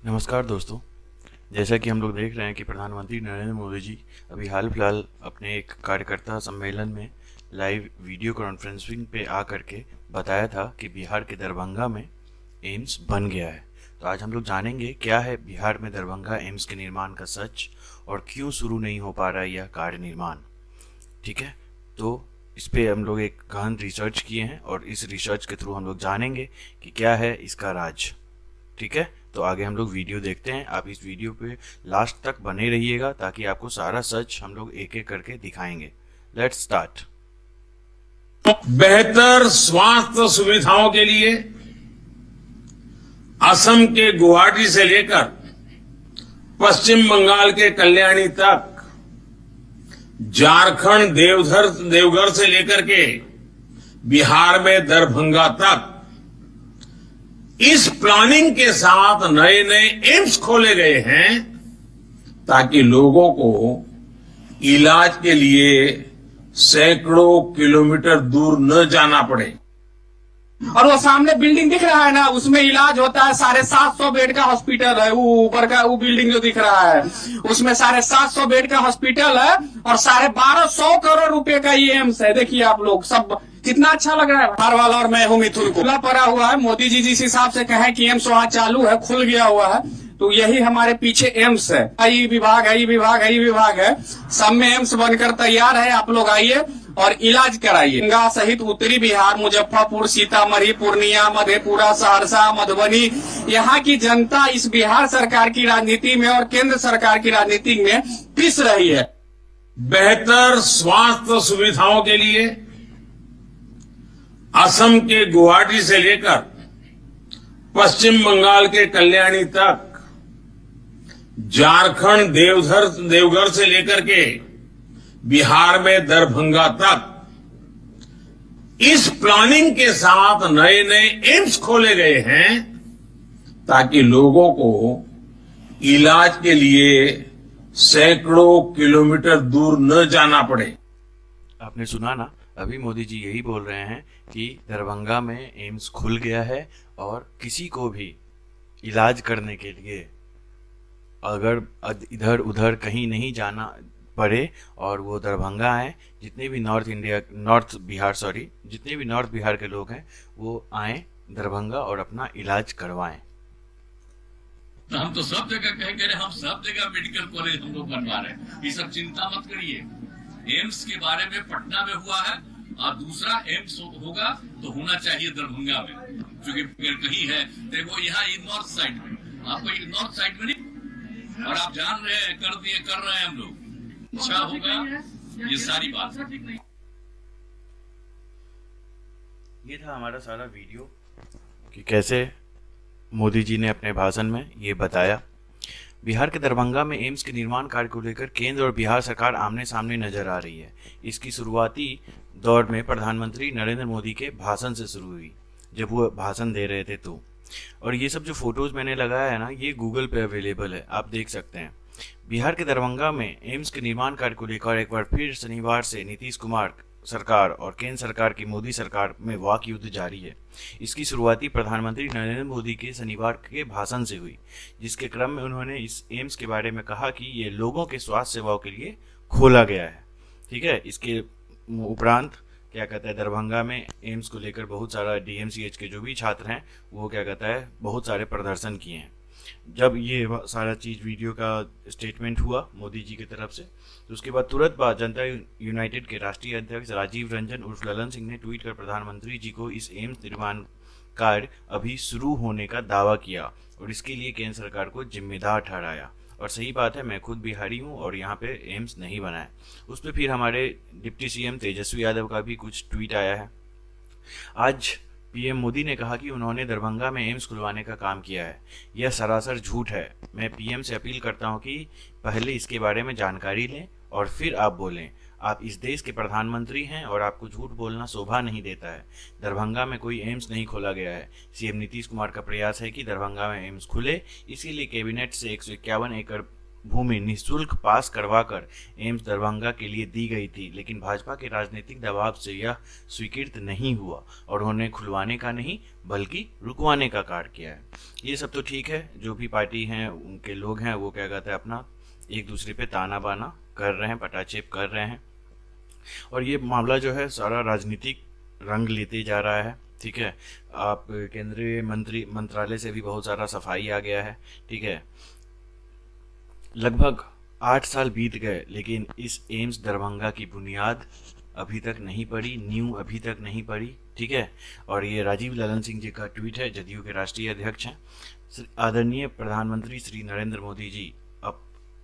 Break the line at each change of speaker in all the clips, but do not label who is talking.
नमस्कार दोस्तों। जैसा कि हम लोग देख रहे हैं कि प्रधानमंत्री नरेंद्र मोदी जी अभी हाल फिलहाल अपने एक कार्यकर्ता सम्मेलन में लाइव वीडियो कॉन्फ्रेंसिंग पे आ करके बताया था कि बिहार के दरभंगा में एम्स बन गया है। तो आज हम लोग जानेंगे क्या है बिहार में दरभंगा एम्स के निर्माण का सच और क्यों शुरू नहीं हो पा रहा है यह कार्य निर्माण। ठीक है, तो इस पे हम लोग एक गहन रिसर्च किए हैं और इस रिसर्च के थ्रू हम लोग जानेंगे कि क्या है इसका राज। ठीक है, तो आगे हम लोग वीडियो देखते हैं। आप इस वीडियो पे लास्ट तक बने रहिएगा ताकि आपको सारा सच हम लोग एक एक करके दिखाएंगे। Let's start.
बेहतर स्वास्थ्य सुविधाओं के लिए असम के गुवाहाटी से लेकर पश्चिम बंगाल के कल्याणी तक, झारखंड देवघर से लेकर के बिहार में दरभंगा तक इस प्लानिंग के साथ नए नए एम्स खोले गए हैं ताकि लोगों को इलाज के लिए सैकड़ों किलोमीटर दूर न जाना पड़े।
और वो सामने बिल्डिंग दिख रहा है ना, उसमें इलाज होता है। 750 बेड का हॉस्पिटल है। वो ऊपर का वो बिल्डिंग जो दिख रहा है उसमें 750 बेड का हॉस्पिटल है और 1250 करोड़ रुपए का ये एम्स है। देखिए आप लोग सब कितना अच्छा लग रहा है। बिहार वाला और मैं हूँ मिथुन को खुला पड़ा हुआ है। मोदी जी जिस हिसाब से कहे कि एम्स वहाँ चालू है, खुल गया हुआ है, तो यही हमारे पीछे एम्स है। आई विभाग है, सब में एम्स बनकर तैयार है। आप लोग आइए और इलाज कराइए। गंगा सहित उत्तरी बिहार, मुजफ्फरपुर, सीतामढ़ी, पूर्णिया, मधेपुरा, सहरसा, मधुबनी, यहाँ की जनता इस बिहार सरकार की राजनीति में और केंद्र सरकार की राजनीति में पिस रही है।
बेहतर स्वास्थ्य सुविधाओं के लिए असम के गुवाहाटी से लेकर पश्चिम बंगाल के कल्याणी तक, झारखंड देवघर से लेकर के बिहार में दरभंगा तक इस प्लानिंग के साथ नए नए एम्स खोले गए हैं ताकि लोगों को इलाज के लिए सैकड़ों किलोमीटर दूर न जाना पड़े।
आपने सुना ना, अभी मोदी जी यही बोल रहे हैं कि दरभंगा में एम्स खुल गया है और किसी को भी इलाज करने के लिए अगर इधर उधर कहीं नहीं जाना पड़े और वो दरभंगा आए, जितने भी नॉर्थ बिहार के लोग हैं वो आए दरभंगा और अपना इलाज करवाएं।
तो हम तो सब जगह कह रहे, हम सब जगह मेडिकल कॉलेज हम लोग बनवा रहे हैं। ये सब चिंता मत करिए। एम्स के बारे में पटना में हुआ है और दूसरा एम्स होगा तो होना चाहिए दरभंगा में, क्योंकि कहीं है देखो यहाँ नॉर्थ साइड में, आपको ये नॉर्थ साइड में नहीं, और आप जान रहे हैं कर रहे हैं हम लोग। अच्छा होगा ये सारी बात।
ये था हमारा सारा वीडियो कि कैसे मोदी जी ने अपने भाषण में ये बताया। बिहार के दरभंगा में एम्स के निर्माण कार्य को लेकर केंद्र और बिहार सरकार आमने सामने नजर आ रही है। इसकी शुरुआती दौर में प्रधानमंत्री नरेंद्र मोदी के भाषण से शुरू हुई, जब वो भाषण दे रहे थे तो। और ये सब जो फोटोज मैंने लगाया है ना, ये गूगल पे अवेलेबल है, आप देख सकते हैं। बिहार के दरभंगा में एम्स के निर्माण कार्य को लेकर एक बार फिर शनिवार से नीतीश कुमार सरकार और केंद्र सरकार की मोदी सरकार में वाक युद्ध जारी है। इसकी शुरुआती प्रधानमंत्री नरेंद्र मोदी के शनिवार के भाषण से हुई, जिसके क्रम में उन्होंने इस एम्स के बारे में कहा कि ये लोगों के स्वास्थ्य सेवाओं के लिए खोला गया है। ठीक है, इसके उपरांत क्या कहता है, दरभंगा में एम्स को लेकर बहुत सारा डीएमसीएच के जो भी छात्र हैं वो क्या कहता है बहुत सारे प्रदर्शन किए हैं। जब ये सारा चीज़ वीडियो का स्टेटमेंट हुआ मोदी जी की तरफ से, तो उसके बाद तुरंत बाद जनता यूनाइटेड के राष्ट्रीय अध्यक्ष राजीव रंजन उर्फ ललन सिंह ने ट्वीट कर प्रधानमंत्री जी को इस एम्स निर्माण कार्य अभी शुरू होने का दावा किया और इसके लिए केंद्र सरकार को जिम्मेदार ठहराया। और सही बात है, मैं खुद बिहारी हूँ और यहाँ पे एम्स नहीं बना है। उस पर फिर हमारे डिप्टी सीएम तेजस्वी यादव का भी कुछ ट्वीट आया है। आज पीएम मोदी ने कहा कि उन्होंने दरभंगा में एम्स खुलवाने का काम किया है। यह सरासर झूठ है। मैं पीएम से अपील करता हूं कि पहले इसके बारे में जानकारी लें और फिर आप बोलें। आप इस देश के प्रधानमंत्री हैं और आपको झूठ बोलना शोभा नहीं देता है। दरभंगा में कोई एम्स नहीं खोला गया है। सीएम नीतीश कुमार का प्रयास है कि दरभंगा में एम्स खुले, इसीलिए कैबिनेट से 151 एकड़ भूमि निःशुल्क पास करवाकर एम्स दरभंगा के लिए दी गई थी, लेकिन भाजपा के राजनीतिक दबाव से यह स्वीकृत नहीं हुआ और उन्होंने खुलवाने का नहीं बल्कि रुकवाने का कार्य किया है। ये सब तो ठीक है, जो भी पार्टी हैं उनके लोग हैं वो क्या कहते हैं अपना एक दूसरे पे ताना बाना कर रहे हैं, पटाचेप कर रहे हैं, और ये मामला जो है सारा राजनीतिक रंग लेते जा रहा है। ठीक है, आप केंद्रीय मंत्रालय से भी बहुत सारा सफाई आ गया है। ठीक है, लगभग 8 साल बीत गए लेकिन इस एम्स दरभंगा की बुनियाद अभी तक नहीं पड़ी, नींव अभी तक नहीं पड़ी। ठीक है, और ये राजीव ललन सिंह जी का ट्वीट है, जदयू के राष्ट्रीय अध्यक्ष हैं। आदरणीय प्रधानमंत्री श्री नरेंद्र मोदी जी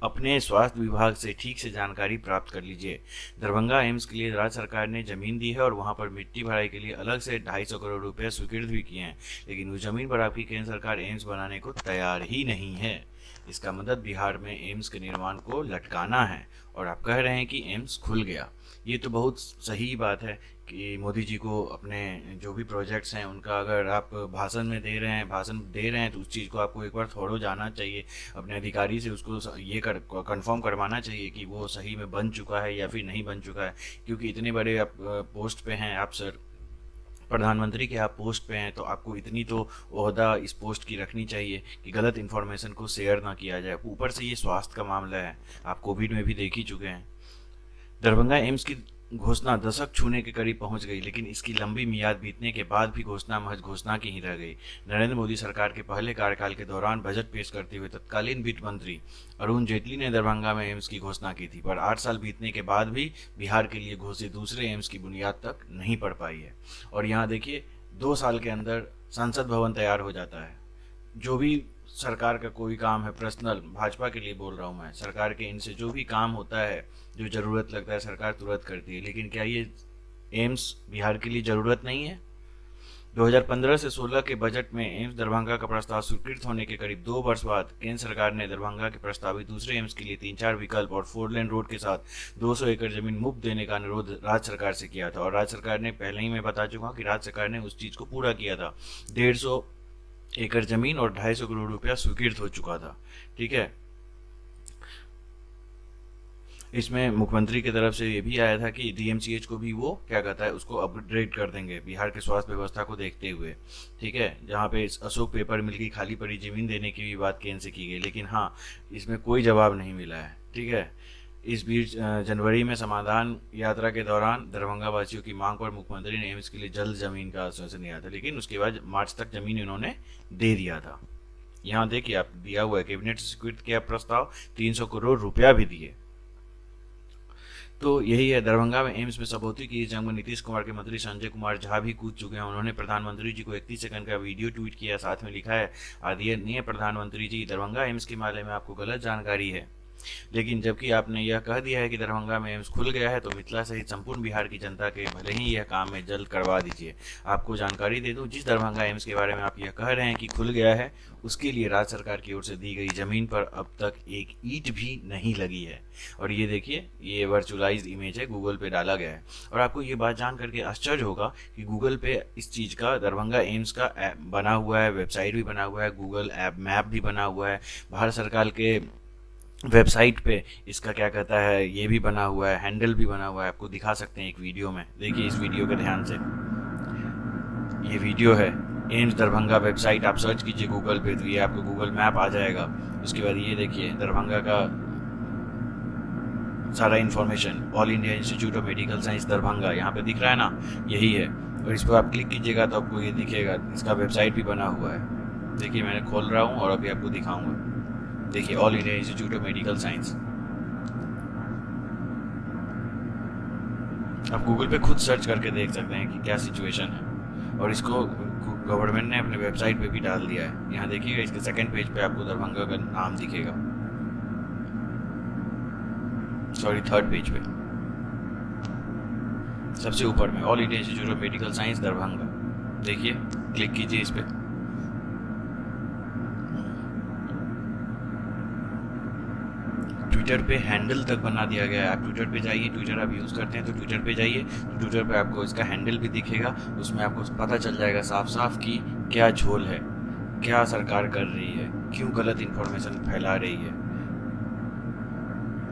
अपने स्वास्थ्य विभाग से ठीक से जानकारी प्राप्त कर लीजिए। दरभंगा एम्स के लिए राज्य सरकार ने जमीन दी है और वहां पर मिट्टी भराई के लिए अलग से 250 करोड़ रुपए स्वीकृत भी किए हैं, लेकिन उस जमीन पर आपकी केंद्र सरकार एम्स बनाने को तैयार ही नहीं है। इसका मतलब बिहार में एम्स के निर्माण को लटकाना है और आप कह रहे हैं कि एम्स खुल गया। ये तो बहुत सही बात है कि मोदी जी को अपने जो भी प्रोजेक्ट्स हैं उनका अगर आप भाषण दे रहे हैं तो उस चीज़ को आपको एक बार थोड़ा जाना चाहिए, अपने अधिकारी से उसको ये कंफर्म करवाना चाहिए कि वो सही में बन चुका है या फिर नहीं बन चुका है, क्योंकि इतने बड़े आप पोस्ट पे हैं, आप सर प्रधानमंत्री के आप पोस्ट पे हैं, तो आपको इतनी तो ओहदा इस पोस्ट की रखनी चाहिए कि गलत इन्फॉर्मेशन को शेयर ना किया जाए। ऊपर से ये स्वास्थ्य का मामला है, आप कोविड में भी देख ही चुके हैं। दरभंगा एम्स की घोषणा दशक छूने के करीब पहुंच गई, लेकिन इसकी लंबी मियाद बीतने के बाद भी घोषणा महज घोषणा की ही रह गई। नरेंद्र मोदी सरकार के पहले कार्यकाल के दौरान बजट पेश करते हुए तत्कालीन वित्त मंत्री अरुण जेटली ने दरभंगा में एम्स की घोषणा की थी, पर 8 साल बीतने के बाद भी बिहार के लिए घोषित दूसरे एम्स की बुनियाद तक नहीं पड़ पाई है। और यहाँ देखिए 2 साल के अंदर संसद भवन तैयार हो जाता है। जो भी सरकार का कोई काम है, पर्सनल भाजपा के लिए बोल रहा हूँ मैं, सरकार के इनसे जो भी काम होता है, जो ज़रूरत लगता है सरकार तुरंत करती है, लेकिन क्या ये एम्स बिहार के लिए ज़रूरत नहीं है? 2015 से 16 के बजट में एम्स दरभंगा का प्रस्ताव स्वीकृत होने के करीब 2 वर्ष बाद केंद्र सरकार ने दरभंगा के प्रस्तावित दूसरे एम्स के लिए 3-4 विकल्प और 4 लेन रोड के साथ 200 एकड़ जमीन मुफ्त देने का अनुरोध राज्य सरकार से किया था, और राज्य सरकार ने पहले ही मैं बता चुका हूँ कि राज्य सरकार ने उस चीज़ को पूरा किया था। 150 एकड़ जमीन और 250 करोड़ रुपया स्वीकृत हो चुका था। ठीक है, इसमें मुख्यमंत्री की तरफ से ये भी आया था कि डीएमसीएच को भी वो क्या कहता है उसको अपग्रेड कर देंगे बिहार के स्वास्थ्य व्यवस्था को देखते हुए। ठीक है, जहाँ पे अशोक पेपर मिल की खाली पड़ी जमीन देने की भी बात केंद्र से की गई, लेकिन हाँ इसमें कोई जवाब नहीं मिला है। ठीक है, इस बीच जनवरी में समाधान यात्रा के दौरान दरभंगा वासियों की मांग पर मुख्यमंत्री ने एम्स के लिए जल्द जमीन का आश्वासन दिया था, लेकिन उसके बाद मार्च तक जमीन इन्होंने दे दिया था। यहाँ देखिए आप दिया हुआ है, कैबिनेट से स्वीकृत किया प्रस्ताव, 300 करोड़ रुपया भी दिए। तो यही है, दरभंगा में एम्स में सपोती की जंग में नीतीश कुमार के मंत्री संजय कुमार झा भी कूद चुके हैं। उन्होंने प्रधानमंत्री जी को 31 सेकंड का वीडियो ट्वीट किया, साथ में लिखा है, आदरणीय प्रधानमंत्री जी, दरभंगा एम्स के मामले में आपको गलत जानकारी है, लेकिन जबकि आपने यह कह दिया है कि दरभंगा में एम्स खुल गया है, तो मिथिला सहित संपूर्ण बिहार की जनता के भले ही यह काम में जल्द करवा दीजिए। आपको जानकारी दे दूं, जिस दरभंगा एम्स के बारे में आप यह कह रहे हैं कि खुल गया है, उसके लिए राज्य सरकार की ओर से दी गई जमीन पर अब तक एक ईंट भी नहीं लगी है। और ये देखिए, ये वर्चुअलाइज्ड इमेज है, गूगल पे डाला गया है। और आपको ये बात जान करके आश्चर्य होगा कि गूगल पे इस चीज़ का, दरभंगा एम्स का ऐप बना हुआ है, वेबसाइट भी बना हुआ है, गूगल ऐप मैप भी बना हुआ है, भारत सरकार के वेबसाइट पे इसका क्या कहता है ये भी बना हुआ है, हैंडल भी बना हुआ है। आपको दिखा सकते हैं एक वीडियो में, देखिए इस वीडियो के ध्यान से। ये वीडियो है एम्स दरभंगा वेबसाइट, आप सर्च कीजिए गूगल पे तो ये आपको गूगल मैप आ जाएगा। उसके बाद ये देखिए दरभंगा का सारा information, all India institute of medical science Darbhanga, यहाँ पे दिख रहा है ना, यही है। और इस पर आप क्लिक कीजिएगा तो आपको ये दिखेगा, इसका वेबसाइट भी बना हुआ है। देखिए मैंने खोल रहा हूँ और अभी आपको दिखाऊंगा। देखिए all India institute of medical science, आप गूगल पे खुद सर्च करके देख सकते हैं कि क्या सिचुएशन है, और इसको गवर्नमेंट ने अपने वेबसाइट पे भी डाल दिया है। यहाँ देखिएगा, इसके सेकंड पेज पे आपको दरभंगा का नाम दिखेगा, सॉरी थर्ड पेज पे सबसे ऊपर में, all India institute of medical science Darbhanga. देखिए क्लिक कीजिए इस पे, ट्विटर पे हैंडल तक बना दिया गया है। आप ट्विटर पे जाइए, ट्विटर आप यूज़ करते हैं तो ट्विटर पे जाइए, तो ट्विटर पे आपको इसका हैंडल भी दिखेगा, उसमें आपको पता चल जाएगा साफ साफ कि क्या झोल है, क्या सरकार कर रही है, क्यों गलत इन्फॉर्मेशन फैला रही है।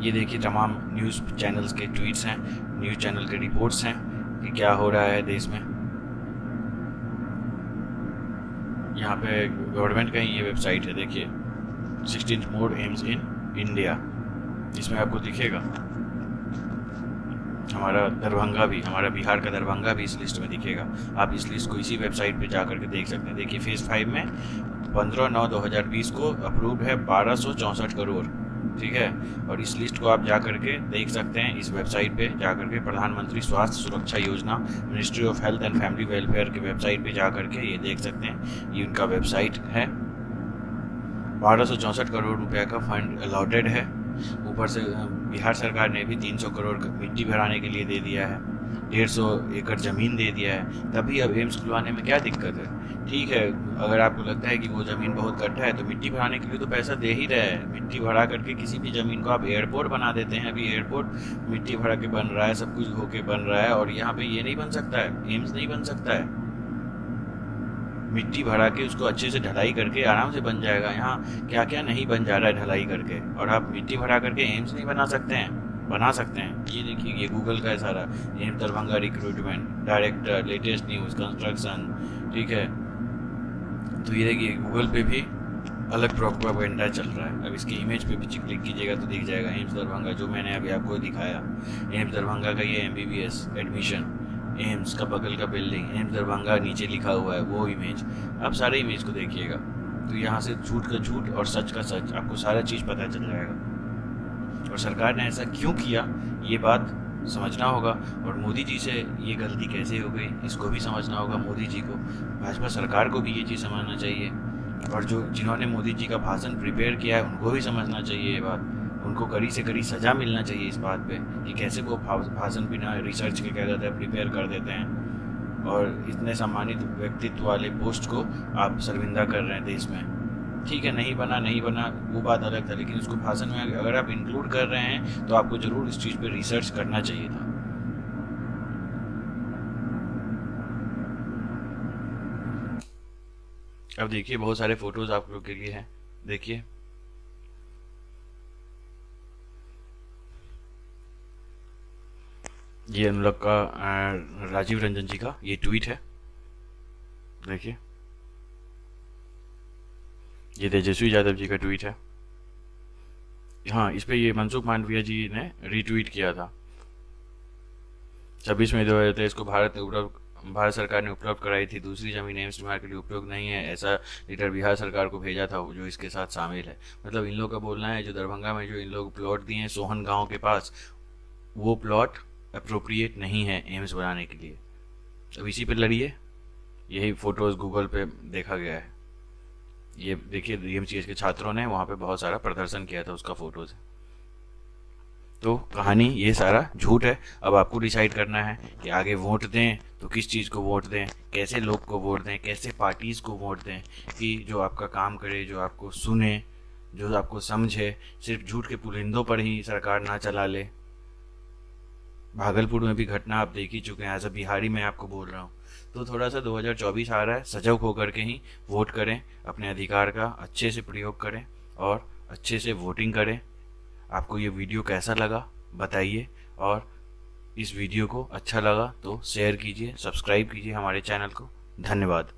ये देखिए तमाम न्यूज़ चैनल्स के ट्वीट्स हैं, न्यूज़ चैनल के रिपोर्ट्स हैं कि क्या हो रहा है देश में। यहाँ पे गवर्नमेंट का ही ये वेबसाइट है, देखिए 16 मोर एम्स इन इंडिया। इसमें आपको दिखेगा हमारा दरभंगा भी, हमारा बिहार का दरभंगा भी इस लिस्ट में दिखेगा। आप इस लिस्ट को इसी वेबसाइट पे जा करके देख सकते हैं। देखिए फेज़ 5 में 15/9/2020 को अप्रूव्ड है 1264 करोड़, ठीक है। और इस लिस्ट को आप जा करके देख सकते हैं इस वेबसाइट पे जा करके, प्रधानमंत्री स्वास्थ्य सुरक्षा योजना, ministry of health and family welfare के वेबसाइट पे जा करके ये देख सकते हैं। ये उनका वेबसाइट है। 1264 करोड़ रुपए का फंड अलॉटेड है। ऊपर से बिहार सरकार ने भी 300 करोड़ मिट्टी भराने के लिए दे दिया है, 150 एकड़ ज़मीन दे दिया है। तभी अब एम्स खुलवाने में क्या दिक्कत है? ठीक है, अगर आपको लगता है कि वो ज़मीन बहुत कट्ठा है तो मिट्टी भराने के लिए तो पैसा दे ही रहे हैं। मिट्टी भरा करके किसी भी ज़मीन को आप एयरपोर्ट बना देते हैं। अभी एयरपोर्ट मिट्टी भरा के बन रहा है, सब कुछ होके बन रहा है, और यहाँ पे ये नहीं बन सकता है, एम्स नहीं बन सकता है। मिट्टी भरा के उसको अच्छे से ढलाई करके आराम से बन जाएगा। यहाँ क्या क्या नहीं बन जा रहा है ढलाई करके, और आप मिट्टी भरा करके एम्स नहीं बना सकते हैं? बना सकते हैं। ये देखिए, ये गूगल का है सारा, AIIMS Darbhanga recruitment, director, latest news, construction, ठीक है। तो ये देखिए गूगल पे भी अलग प्रोपेगेंडा चल रहा है। अब इसकी इमेज पे भी क्लिक कीजिएगा तो दिख जाएगा एम्स दरभंगा, जो मैंने अभी आपको दिखाया। एम्स दरभंगा का ये MBBS एडमिशन, एम्स का बगल का बिल्डिंग, एम्स दरभंगा नीचे लिखा हुआ है, वो इमेज। आप सारे इमेज को देखिएगा तो यहाँ से झूठ का झूठ और सच का सच आपको सारा चीज़ पता चल जाएगा। और सरकार ने ऐसा क्यों किया, ये बात समझना होगा। और मोदी जी से ये गलती कैसे हो गई, इसको भी समझना होगा मोदी जी को। भाजपा सरकार को भी ये चीज़ समझना चाहिए, और जो जिन्होंने मोदी जी का भाषण प्रिपेयर किया है उनको भी समझना चाहिए ये बात। उनको कड़ी से कड़ी सज़ा मिलना चाहिए इस बात पे कि कैसे वो भाषण बिना रिसर्च के क्या कहते हैं प्रिपेयर कर देते हैं, और इतने सम्मानित व्यक्तित्व वाले पोस्ट को आप शर्मिंदा कर रहे हैं देश में। ठीक है, नहीं बना वो बात अलग था, लेकिन उसको भाषण में अगर आप इंक्लूड कर रहे हैं तो आपको ज़रूर इस चीज़ पे रिसर्च करना चाहिए था। अब देखिए बहुत सारे फोटोज आप लोग के लिए हैं, देखिए ये अनुलग का राजीव रंजन जी का ये ट्वीट है, देखिए ये तेजस्वी यादव जी का ट्वीट है। हाँ, इस पे ये मनसुख मांडविया जी ने रीट्वीट किया था। 26 मई 2023 को भारत सरकार ने उपलब्ध कराई थी दूसरी जमीन एम्स निर्माण के लिए उपयोग नहीं है, ऐसा लेटर बिहार सरकार को भेजा था जो इसके साथ शामिल है। मतलब इन लोग का बोलना है जो दरभंगा में जो इन लोग प्लॉट दिए हैं सोहन गांव के पास, वो प्लॉट अप्रोप्रिएट नहीं है एम्स बनाने के लिए। अब इसी पे लड़िए, यही फोटोज गूगल पे देखा गया है। ये देखिए DMCH के छात्रों ने वहाँ पे बहुत सारा प्रदर्शन किया था, उसका फोटोज है। तो कहानी ये सारा झूठ है। अब आपको डिसाइड करना है कि आगे वोट दें तो किस चीज़ को वोट दें, कैसे लोग को वोट दें, कैसे पार्टीज़ को वोट दें कि जो आपका काम करे, जो आपको सुने, जो आपको समझे। सिर्फ झूठ के पुलिंदों पर ही सरकार ना चला ले। भागलपुर में भी घटना आप देख ही चुके हैं, एज अ बिहारी मैं आपको बोल रहा हूँ। तो थोड़ा सा 2024 आ रहा है, सजग होकर के ही वोट करें, अपने अधिकार का अच्छे से प्रयोग करें और अच्छे से वोटिंग करें। आपको ये वीडियो कैसा लगा बताइए, और इस वीडियो को अच्छा लगा तो शेयर कीजिए, सब्सक्राइब कीजिए हमारे चैनल को। धन्यवाद।